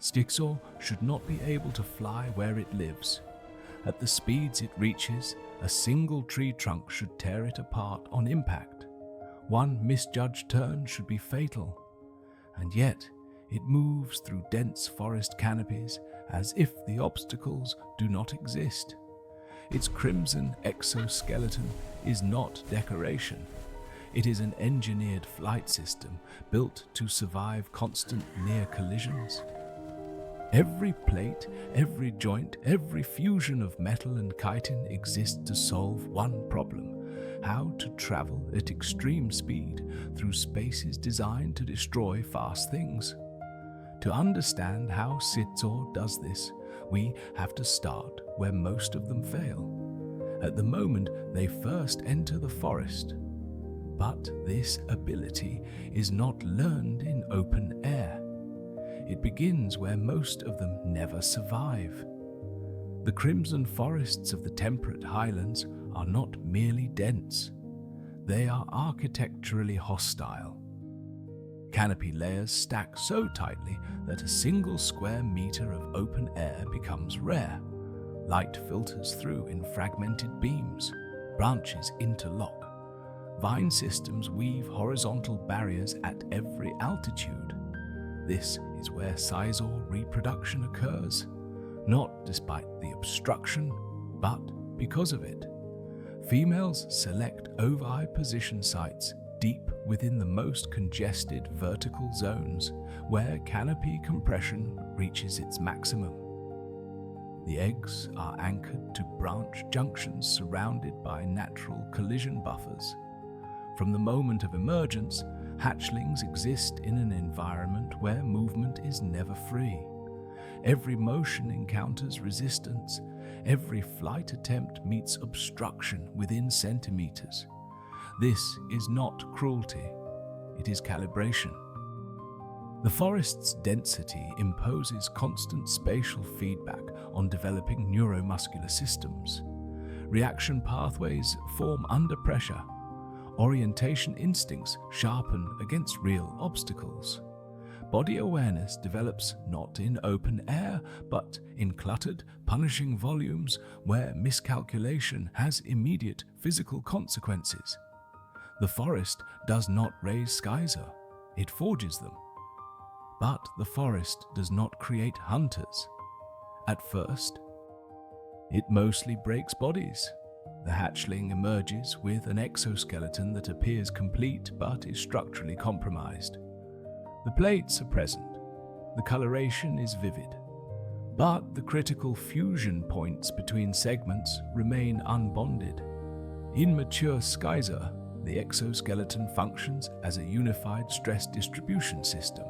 Scizor should not be able to fly where it lives. At the speeds it reaches, a single tree trunk should tear it apart on impact. One misjudged turn should be fatal. And yet, it moves through dense forest canopies as if the obstacles do not exist. Its crimson exoskeleton is not decoration. It is an engineered flight system built to survive constant near collisions. Every plate, every joint, every fusion of metal and chitin exists to solve one problem: how to travel at extreme speed through spaces designed to destroy fast things. To understand how Scizor does this, we have to start where most of them fail, at the moment they first enter the forest. But this ability is not learned in open air. It begins where most of them never survive. The crimson forests of the temperate highlands are not merely dense. They are architecturally hostile. Canopy layers stack so tightly that a single square meter of open air becomes rare. Light filters through in fragmented beams. Branches interlock. Vine systems weave horizontal barriers at every altitude. This is where Scizor reproduction occurs, not despite the obstruction, but because of it. Females select oviposition sites deep within the most congested vertical zones, where canopy compression reaches its maximum. The eggs are anchored to branch junctions surrounded by natural collision buffers. From the moment of emergence, hatchlings exist in an environment where movement is never free. Every motion encounters resistance. Every flight attempt meets obstruction within centimeters. This is not cruelty, it is calibration. The forest's density imposes constant spatial feedback on developing neuromuscular systems. Reaction pathways form under pressure. Orientation instincts sharpen against real obstacles. Body awareness develops not in open air, but in cluttered, punishing volumes where miscalculation has immediate physical consequences. The forest does not raise Scizor, it forges them. But the forest does not create hunters. At first, it mostly breaks bodies. The hatchling emerges with an exoskeleton that appears complete but is structurally compromised. The plates are present, the coloration is vivid, but the critical fusion points between segments remain unbonded. In mature Scizor, the exoskeleton functions as a unified stress distribution system.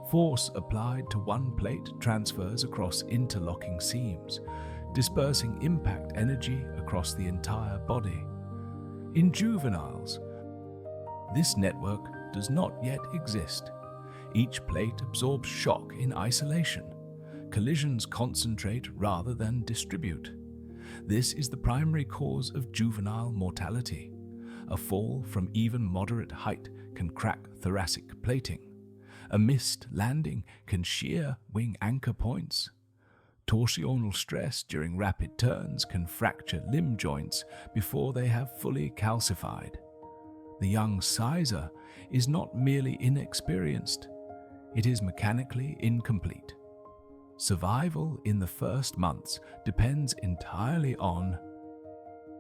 Force applied to one plate transfers across interlocking seams, dispersing impact energy across the entire body. In juveniles, this network does not yet exist. Each plate absorbs shock in isolation. Collisions concentrate rather than distribute. This is the primary cause of juvenile mortality. A fall from even moderate height can crack thoracic plating. A missed landing can shear wing anchor points. Torsional stress during rapid turns can fracture limb joints before they have fully calcified. The young Scizor is not merely inexperienced, it is mechanically incomplete. Survival in the first months depends entirely on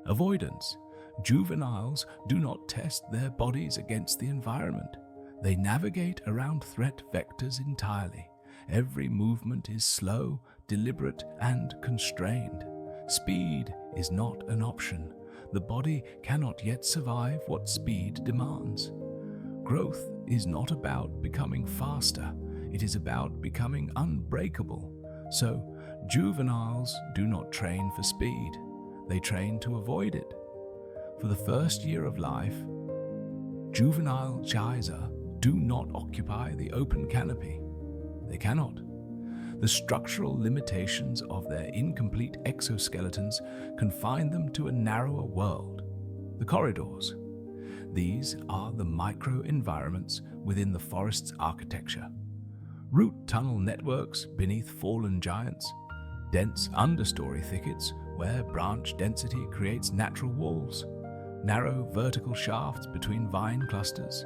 avoidance. Juveniles do not test their bodies against the environment. They navigate around threat vectors entirely. Every movement is slow, deliberate, and constrained. Speed is not an option. The body cannot yet survive what speed demands. Growth is not about becoming faster. It is about becoming unbreakable. So, juveniles do not train for speed. They train to avoid it. For the first year of life, juvenile Scizor do not occupy the open canopy. They cannot. The structural limitations of their incomplete exoskeletons confine them to a narrower world, the corridors. These are the micro-environments within the forest's architecture. root tunnel networks beneath fallen giants, dense understory thickets where branch density creates natural walls, narrow vertical shafts between vine clusters,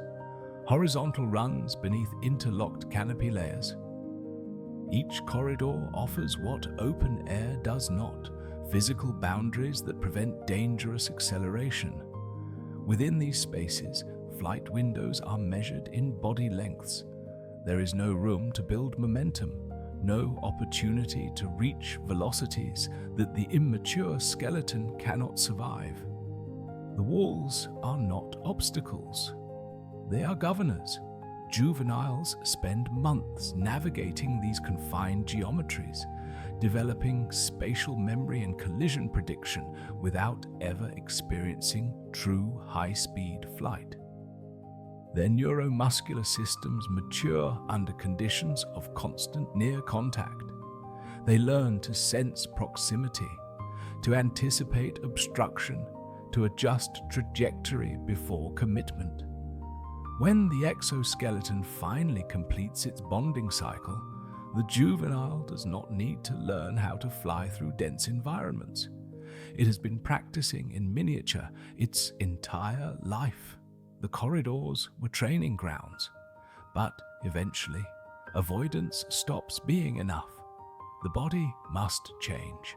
horizontal runs beneath interlocked canopy layers. Each corridor offers what open air does not: physical boundaries that prevent dangerous acceleration. Within these spaces, flight windows are measured in body lengths. There is no room to build momentum, no opportunity to reach velocities that the immature skeleton cannot survive. The walls are not obstacles. They are governors. Juveniles spend months navigating these confined geometries, developing spatial memory and collision prediction without ever experiencing true high-speed flight. Their neuromuscular systems mature under conditions of constant near contact. They learn to sense proximity, to anticipate obstruction, to adjust trajectory before commitment. When the exoskeleton finally completes its bonding cycle, the juvenile does not need to learn how to fly through dense environments. It has been practicing in miniature its entire life. The corridors were training grounds, but eventually, avoidance stops being enough. The body must change.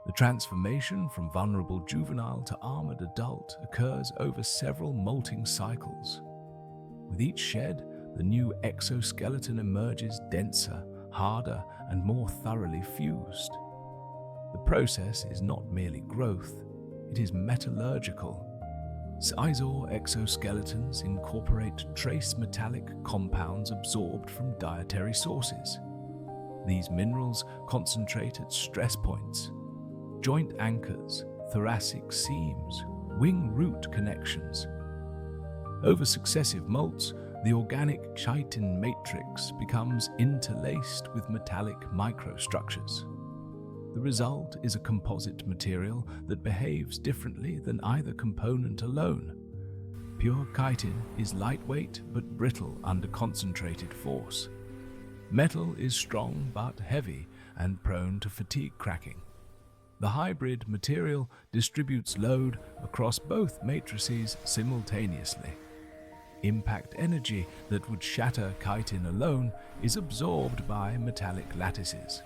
The transformation from vulnerable juvenile to armored adult occurs over several molting cycles. With each shed, the new exoskeleton emerges denser, harder, and more thoroughly fused. The process is not merely growth, it is metallurgical. Scizor exoskeletons incorporate trace metallic compounds absorbed from dietary sources. These minerals concentrate at stress points, joint anchors, thoracic seams, wing root connections. Over successive molts, the organic chitin matrix becomes interlaced with metallic microstructures. The result is a composite material that behaves differently than either component alone. Pure chitin is lightweight but brittle under concentrated force. Metal is strong but heavy and prone to fatigue cracking. The hybrid material distributes load across both matrices simultaneously. Impact energy that would shatter chitin alone is absorbed by metallic lattices.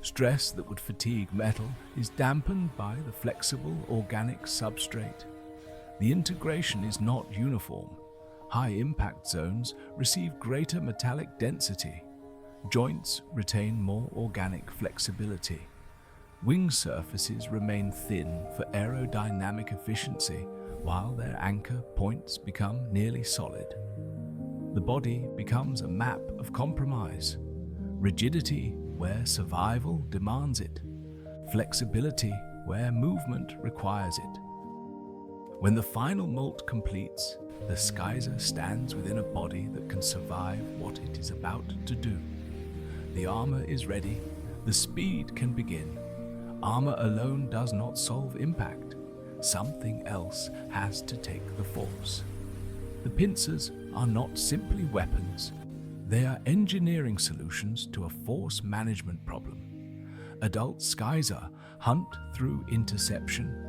Stress that would fatigue metal is dampened by the flexible organic substrate. The integration is not uniform. High impact zones receive greater metallic density. Joints retain more organic flexibility. Wing surfaces remain thin for aerodynamic efficiency, while their anchor points become nearly solid. The body becomes a map of compromise. Rigidity where survival demands it. Flexibility where movement requires it. When the final molt completes, the Scizor stands within a body that can survive what it is about to do. The armor is ready. The speed can begin. Armor alone does not solve impact. Something else has to take the force. The pincers are not simply weapons. They are engineering solutions to a force management problem. Adult Scizor hunt through interception.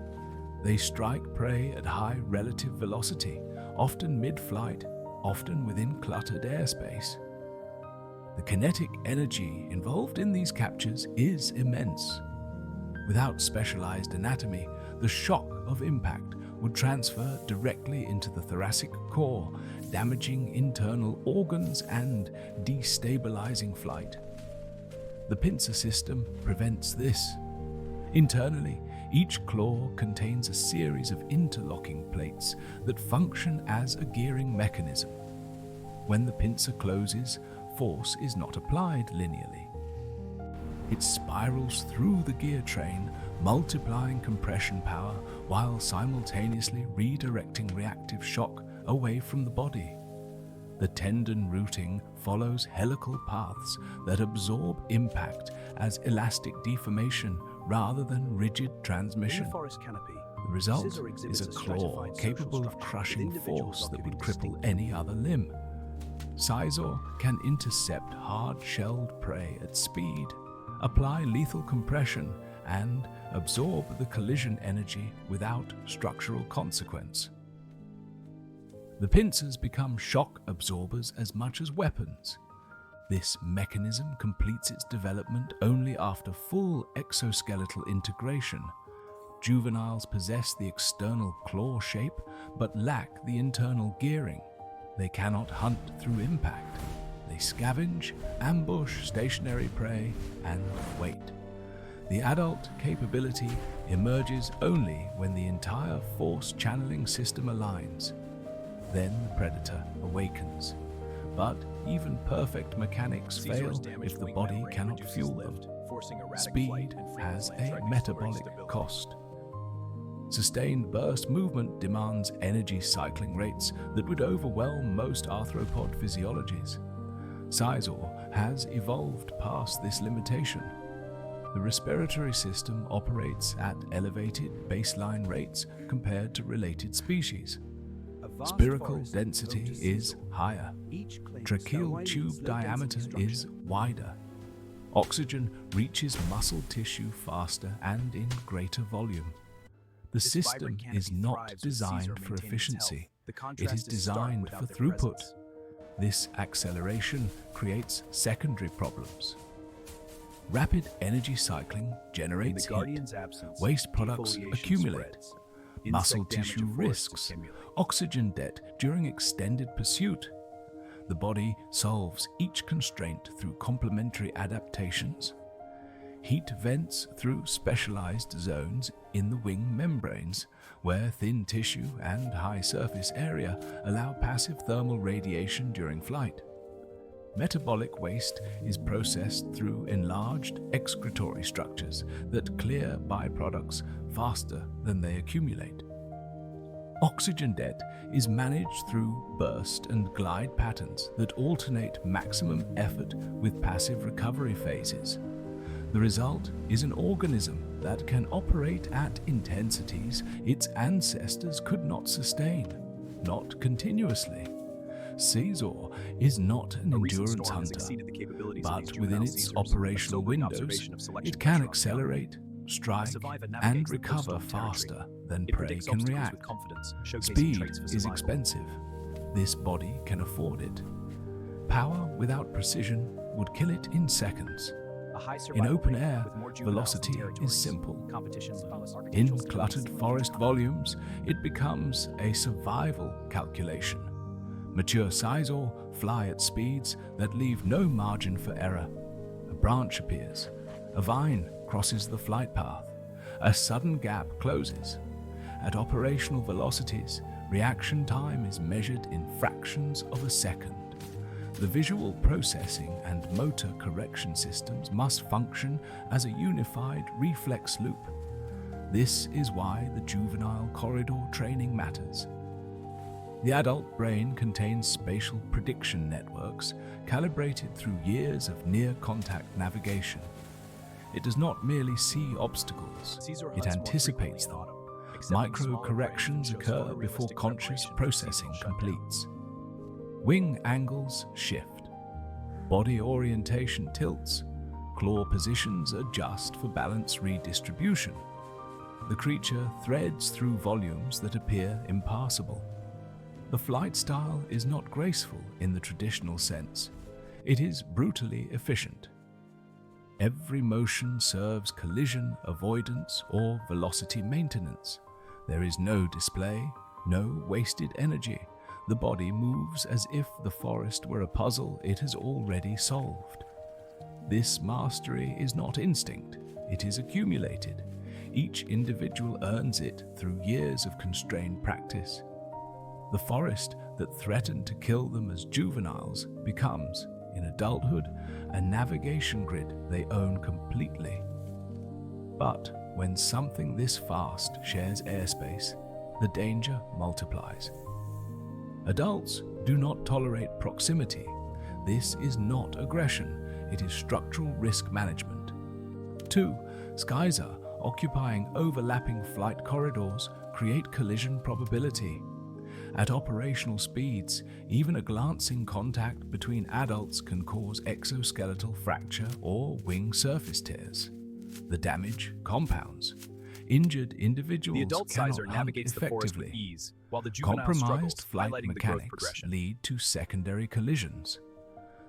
They strike prey at high relative velocity, often mid-flight, often within cluttered airspace. The kinetic energy involved in these captures is immense. Without specialized anatomy, the shock of impact would transfer directly into the thoracic core, damaging internal organs and destabilizing flight. The pincer system prevents this. Internally, each claw contains a series of interlocking plates that function as a gearing mechanism. When the pincer closes, force is not applied linearly. It spirals through the gear train, multiplying compression power while simultaneously redirecting reactive shock away from the body. The tendon routing follows helical paths that absorb impact as elastic deformation rather than rigid transmission. The result is a claw capable of crushing force that would cripple any other limb. Scizor can intercept hard-shelled prey at speed, apply lethal compression, and absorb the collision energy without structural consequence. The pincers become shock absorbers as much as weapons. This mechanism completes its development only after full exoskeletal integration. Juveniles possess the external claw shape but lack the internal gearing. They cannot hunt through impact. They scavenge, ambush stationary prey, and wait. The adult capability emerges only when the entire force channeling system aligns. Then the predator awakens. But even perfect mechanics fail if the body cannot fuel them. Speed has a metabolic cost. Sustained burst movement demands energy cycling rates that would overwhelm most arthropod physiologies. Scizor has evolved past this limitation. The respiratory system operates at elevated baseline rates compared to related species. Spiracle density is higher. Tracheal tube diameter is wider. Oxygen reaches muscle tissue faster and in greater volume. The system is not designed for efficiency. It is designed for throughput. This acceleration creates secondary problems. Rapid energy cycling generates heat. Waste products accumulate. Muscle tissue risks. Oxygen debt during extended pursuit. The body solves each constraint through complementary adaptations. Heat vents through specialized zones in the wing membranes, where thin tissue and high surface area allow passive thermal radiation during flight. Metabolic waste is processed through enlarged excretory structures that clear byproducts faster than they accumulate. Oxygen debt is managed through burst and glide patterns that alternate maximum effort with passive recovery phases. The result is an organism that can operate at intensities its ancestors could not sustain, not continuously. Scizor is not an endurance hunter, but within its operational windows, it can accelerate, strike, and recover faster than prey can react. Speed is expensive. This body can afford it. Power without precision would kill it in seconds. In open air, velocity is simple. In cluttered forest volumes, it becomes a survival calculation. Mature Scizor fly at speeds that leave no margin for error. A branch appears. A vine crosses the flight path. A sudden gap closes. At operational velocities, reaction time is measured in fractions of a second. The visual processing and motor correction systems must function as a unified reflex loop. This is why the juvenile corridor training matters. The adult brain contains spatial prediction networks calibrated through years of near-contact navigation. It does not merely see obstacles, it anticipates them. Micro-corrections occur before conscious processing completes. Wing angles shift. Body orientation tilts. Claw positions adjust for balance redistribution. The creature threads through volumes that appear impassable. The flight style is not graceful in the traditional sense. It is brutally efficient. Every motion serves collision avoidance or velocity maintenance. There is no display, no wasted energy. The body moves as if the forest were a puzzle it has already solved. This mastery is not instinct, it is accumulated. Each individual earns it through years of constrained practice. The forest that threatened to kill them as juveniles becomes, in adulthood, a navigation grid they own completely. But when something this fast shares airspace, the danger multiplies. Adults do not tolerate proximity. This is not aggression, it is structural risk management. 2. Scizor occupying overlapping flight corridors create collision probability. At operational speeds, even a glancing contact between adults can cause exoskeletal fracture or wing surface tears. The damage compounds. Injured individuals The adult cannot Scizor hunt navigates the forest with effectively. ease, while the juvenile struggles, Compromised flight highlighting the growth mechanics progression. lead to secondary collisions.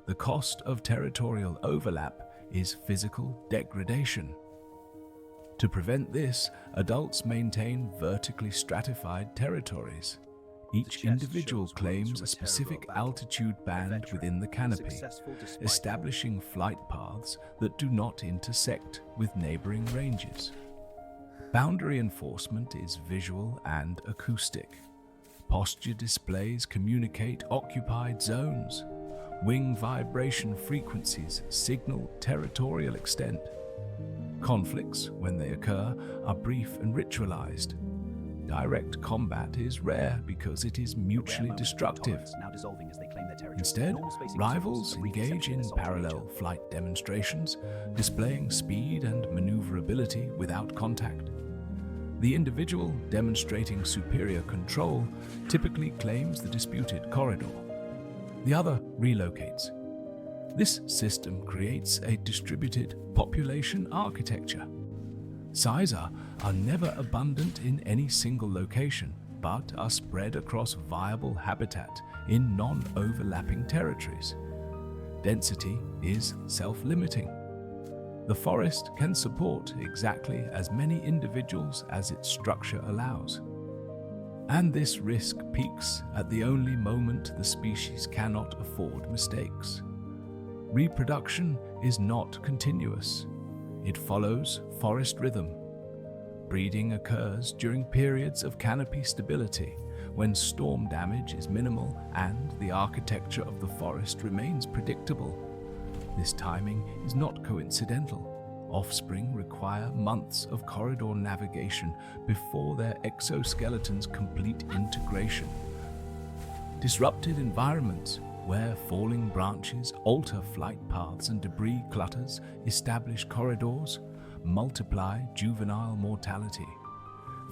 The cost of territorial overlap is physical degradation. To prevent this, adults maintain vertically stratified territories. Each individual claims a specific altitude band within the canopy, establishing flight paths that do not intersect with neighboring ranges. Boundary enforcement is visual and acoustic. Posture displays communicate occupied zones. Wing vibration frequencies signal territorial extent. Conflicts, when they occur, are brief and ritualized. Direct combat is rare because it is mutually destructive. Instead, rivals engage in parallel flight demonstrations, displaying speed and maneuverability without contact. The individual demonstrating superior control typically claims the disputed corridor. The other relocates. This system creates a distributed population architecture. Scizor are never abundant in any single location, but are spread across viable habitat in non-overlapping territories. Density is self-limiting. The forest can support exactly as many individuals as its structure allows. And this risk peaks at the only moment the species cannot afford mistakes. Reproduction is not continuous. It follows forest rhythm. Breeding occurs during periods of canopy stability, when storm damage is minimal and the architecture of the forest remains predictable. This timing is not coincidental. Offspring require months of corridor navigation before their exoskeletons complete integration. Disrupted environments, where falling branches alter flight paths and debris clutters establish corridors, multiply juvenile mortality.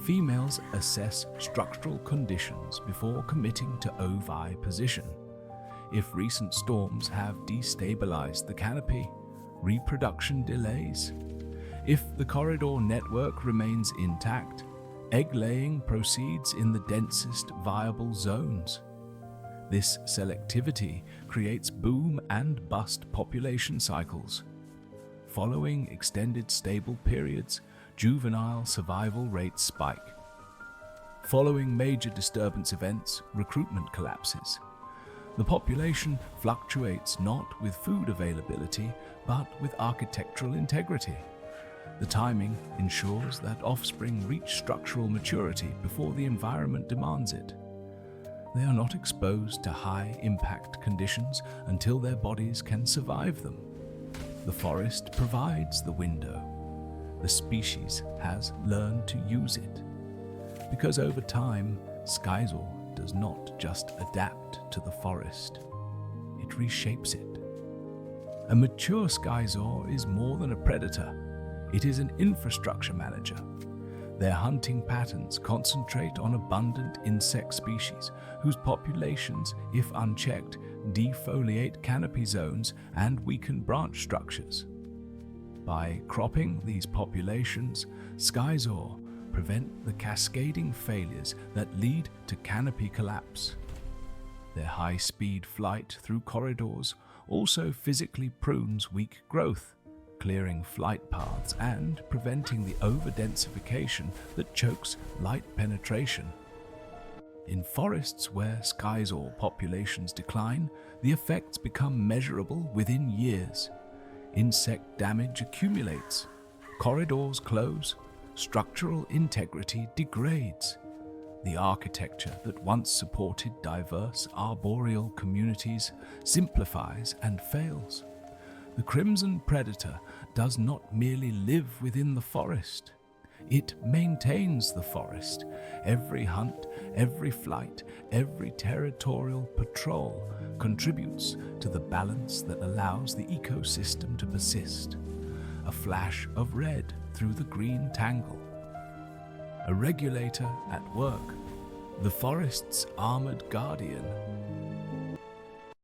Females assess structural conditions before committing to oviposition. If recent storms have destabilized the canopy, reproduction delays. If the corridor network remains intact, egg-laying proceeds in the densest viable zones. This selectivity creates boom and bust population cycles. Following extended stable periods, juvenile survival rates spike. Following major disturbance events, recruitment collapses. The population fluctuates not with food availability, but with architectural integrity. The timing ensures that offspring reach structural maturity before the environment demands it. They are not exposed to high-impact conditions until their bodies can survive them. The forest provides the window. The species has learned to use it. Because over time, Scizor does not just adapt to the forest, it reshapes it. A mature Scizor is more than a predator, it is an infrastructure manager. Their hunting patterns concentrate on abundant insect species whose populations, if unchecked, defoliate canopy zones and weaken branch structures. By cropping these populations, Scizor prevent the cascading failures that lead to canopy collapse. Their high-speed flight through corridors also physically prunes weak growth, clearing flight paths and preventing the overdensification that chokes light penetration. In forests where Scizor populations decline, the effects become measurable within years. Insect damage accumulates, corridors close, structural integrity degrades. The architecture that once supported diverse arboreal communities simplifies and fails. The crimson predator does not merely live within the forest. It maintains the forest. Every hunt, every flight, every territorial patrol contributes to the balance that allows the ecosystem to persist. A flash of red through the green tangle. A regulator at work. The forest's armored guardian